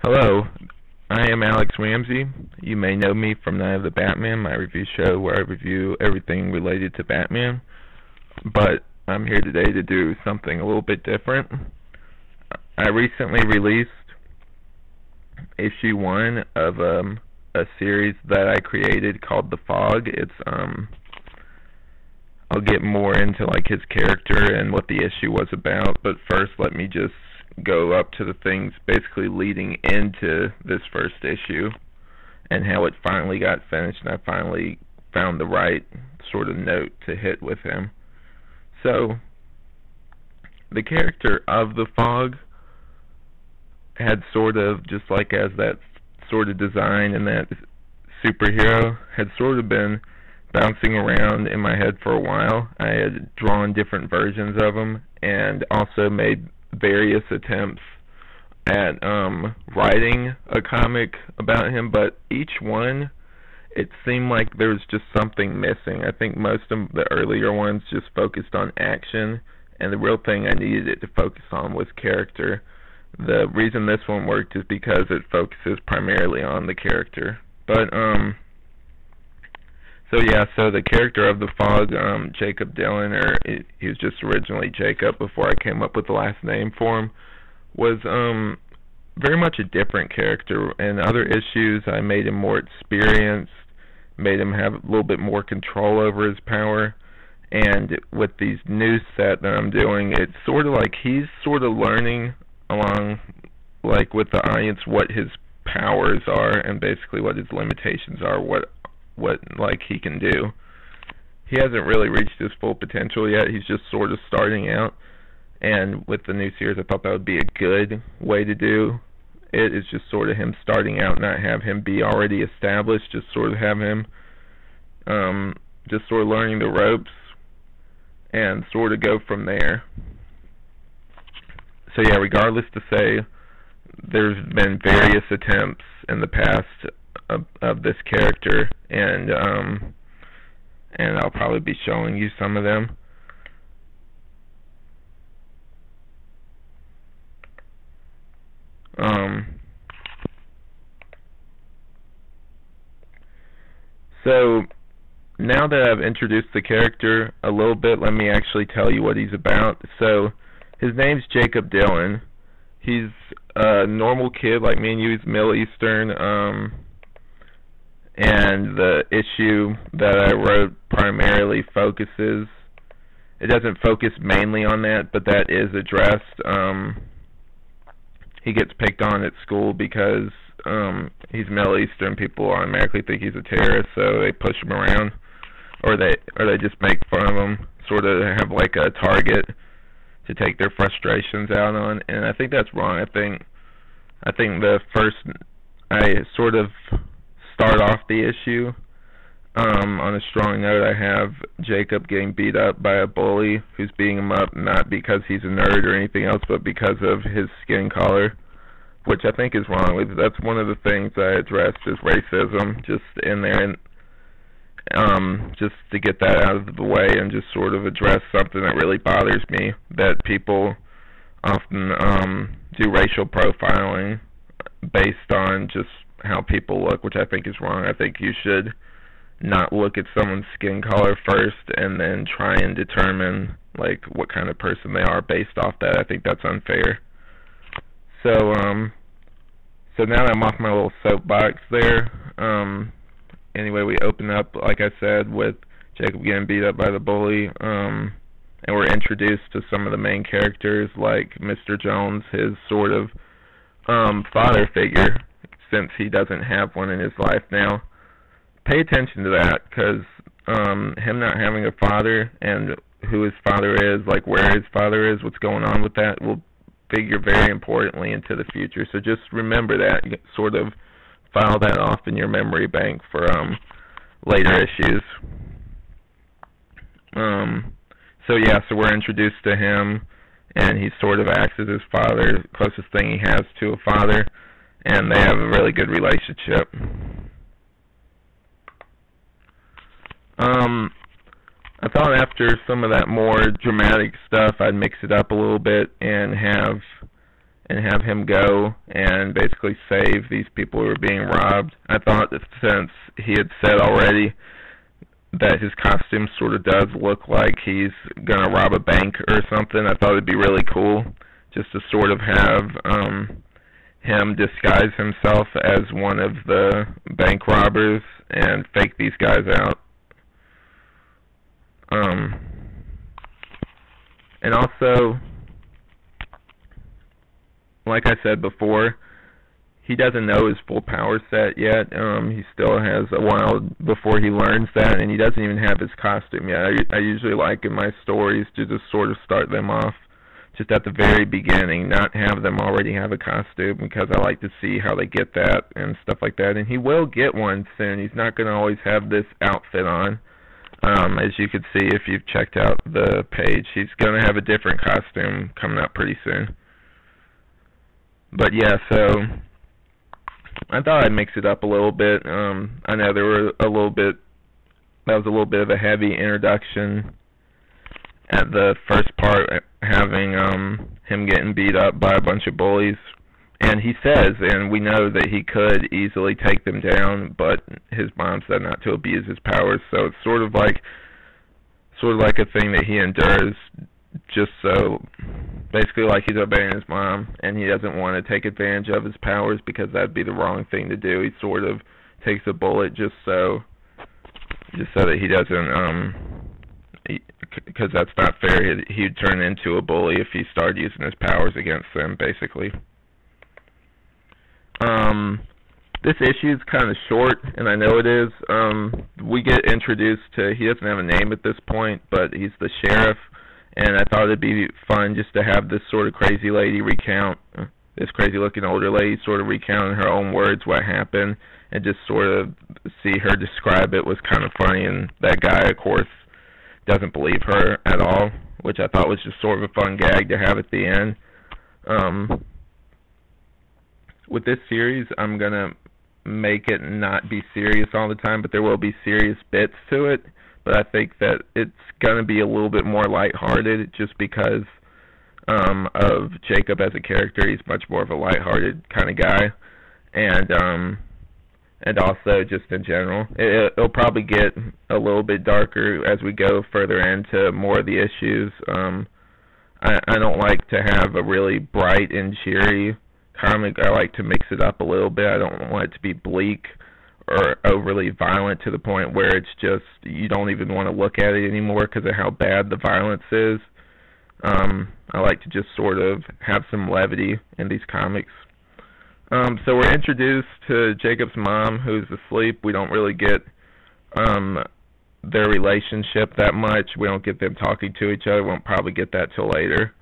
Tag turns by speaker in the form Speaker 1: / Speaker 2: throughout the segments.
Speaker 1: Hello, I am Alex Ramsey. You may know me from Night of the Batman, my review show where I review everything related to Batman. But I'm here today to do something a little bit different. I recently released issue 1 of a series that I created called The Fog. I'll get more into like his character and what the issue was about, but first let me just go up to the things basically leading into this first issue and how it finally got finished, and I finally found the right sort of note to hit with him. So, the character of the Fog had sort of, just like as that sort of design and that superhero, had sort of been bouncing around in my head for a while. I had drawn different versions of him and also made various attempts at writing a comic about him, but each one, it seemed like there was just something missing. I think most of the earlier ones just focused on action, and the real thing I needed it to focus on was character. The reason this one worked is because it focuses primarily on the character. But so the character of the Fog, Jacob Dylan, or he was just originally Jacob before I came up with the last name for him, was very much a different character. In other issues, I made him more experienced, made him have a little bit more control over his power, and with these new set that I'm doing, it's sort of like he's sort of learning along, like with the audience, what his powers are and basically what his limitations are, what like he can do. He hasn't really reached his full potential yet. He's just sort of starting out, and with the new series I thought that would be a good way to do it, is just sort of him starting out, not have him be already established, just sort of have him just sort of learning the ropes and sort of go from there. So yeah, regardless to say, there's been various attempts in the past of this character, and I'll probably be showing you some of them. So now that I've introduced the character a little bit, let me actually tell you what he's about. So his name's Jacob Dylan. He's a normal kid like me and you. He's Middle Eastern. And the issue that I wrote primarily focuses, it doesn't focus mainly on that, but that is addressed. He gets picked on at school because he's Middle Eastern. People automatically think he's a terrorist, so they push him around, or they just make fun of him, sort of have like a target to take their frustrations out on, and I think that's wrong. I think the first, I sort of start off the issue on a strong note. I have Jacob getting beat up by a bully who's beating him up, not because he's a nerd or anything else, but because of his skin color, which I think is wrong. That's one of the things I addressed, is racism, just in there, and just to get that out of the way and just sort of address something that really bothers me, that people often do racial profiling based on just how people look, which I think is wrong. I think you should not look at someone's skin color first and then try and determine like what kind of person they are based off that. I think that's unfair. So now that I'm off my little soapbox there, anyway, we open up, like I said, with Jacob getting beat up by the bully, and we're introduced to some of the main characters, like Mr. Jones, his sort of father figure, since he doesn't have one in his life now. Pay attention to that, because him not having a father and who his father is, like where his father is, what's going on with that, will figure very importantly into the future. So just remember that, you sort of file that off in your memory bank for later issues. So we're introduced to him, and he sort of acts as his father, closest thing he has to a father, and they have a really good relationship. I thought after some of that more dramatic stuff, I'd mix it up a little bit and and have him go and basically save these people who are being robbed. I thought that since he had said already that his costume sort of does look like he's going to rob a bank or something, I thought it'd be really cool just to sort of have him disguise himself as one of the bank robbers and fake these guys out. And also, like I said before, he doesn't know his full power set yet. He still has a while before he learns that, and he doesn't even have his costume yet. I usually like in my stories to just sort of start them off just at the very beginning, not have them already have a costume, because I like to see how they get that and stuff like that. And he will get one soon. He's not going to always have this outfit on. As you can see if you've checked out the page, he's going to have a different costume coming up pretty soon. But yeah, so I thought I'd mix it up a little bit. I know there were that was a little bit of a heavy introduction at the first part, having him getting beat up by a bunch of bullies. And he says, and we know that he could easily take them down, but his mom said not to abuse his powers. So it's sort of like a thing that he endures, just so basically like he's obeying his mom, and he doesn't want to take advantage of his powers because that'd be the wrong thing to do. He sort of takes a bullet just so that he doesn't because that's not fair. He'd turn into a bully if he started using his powers against them, basically. This issue is kind of short, and I know it is. We get introduced to, he doesn't have a name at this point, but he's the sheriff, and I thought it'd be fun just to have this sort of crazy lady recount, this crazy-looking older lady sort of recount in her own words what happened, and just sort of see her describe it was kind of funny, and that guy, of course, doesn't believe her at all, which I thought was just sort of a fun gag to have at the end. With this series, I'm going to make it not be serious all the time, but there will be serious bits to it. But I think that it's going to be a little bit more lighthearted just because of Jacob as a character. He's much more of a lighthearted kind of guy. And also just in general. It'll probably get a little bit darker as we go further into more of the issues. I don't like to have a really bright and cheery comic. I like to mix it up a little bit. I don't want it to be bleak or overly violent to the point where it's just you don't even want to look at it anymore because of how bad the violence is. I like to just sort of have some levity in these comics. So we're introduced to Jacob's mom, who's asleep. We don't really get their relationship that much. We don't get them talking to each other. We won't probably get that till later.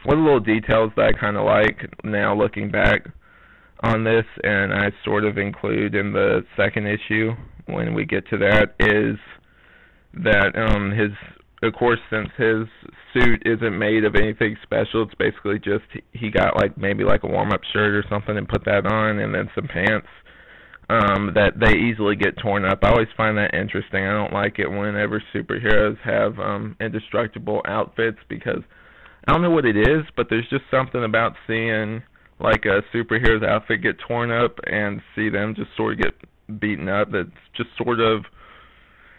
Speaker 1: One of the little details that I kind of like now looking back on this, and I sort of include in the second issue when we get to that, is that of course, since his suit isn't made of anything special, it's basically just he got maybe a warm-up shirt or something and put that on, and then some pants that they easily get torn up. I always find that interesting. I don't like it whenever superheroes have indestructible outfits because I don't know what it is, but there's just something about seeing a superhero's outfit get torn up and see them just sort of get beaten up. That's just sort of,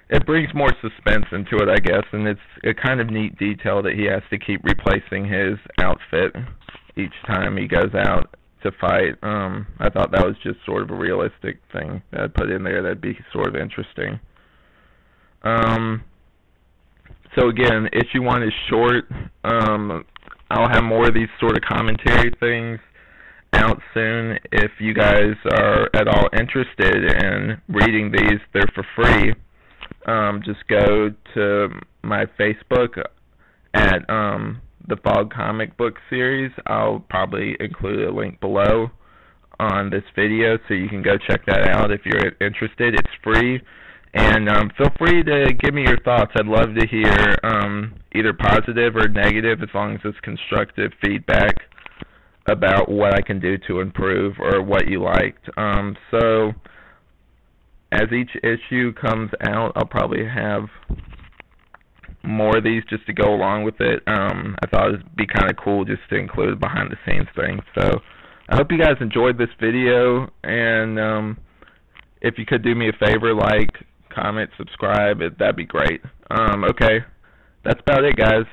Speaker 1: it brings more suspense into it, I guess, and it's a kind of neat detail that he has to keep replacing his outfit each time he goes out to fight. I thought that was just sort of a realistic thing that I'd put in there that'd be sort of interesting. So again, issue 1 is short. I'll have more of these sort of commentary things out soon. If you guys are at all interested in reading these, they're for free. Just go to my Facebook at the Fog Comic Book Series. I'll probably include a link below on this video so you can go check that out if you're interested. It's free. And feel free to give me your thoughts. I'd love to hear either positive or negative, as long as it's constructive feedback about what I can do to improve or what you liked. So as each issue comes out, I'll probably have more of these just to go along with it. I thought it would be kind of cool just to include behind the scenes things. So I hope you guys enjoyed this video, and if you could do me a favor, like, comment, subscribe, that'd be great. Okay, that's about it, guys.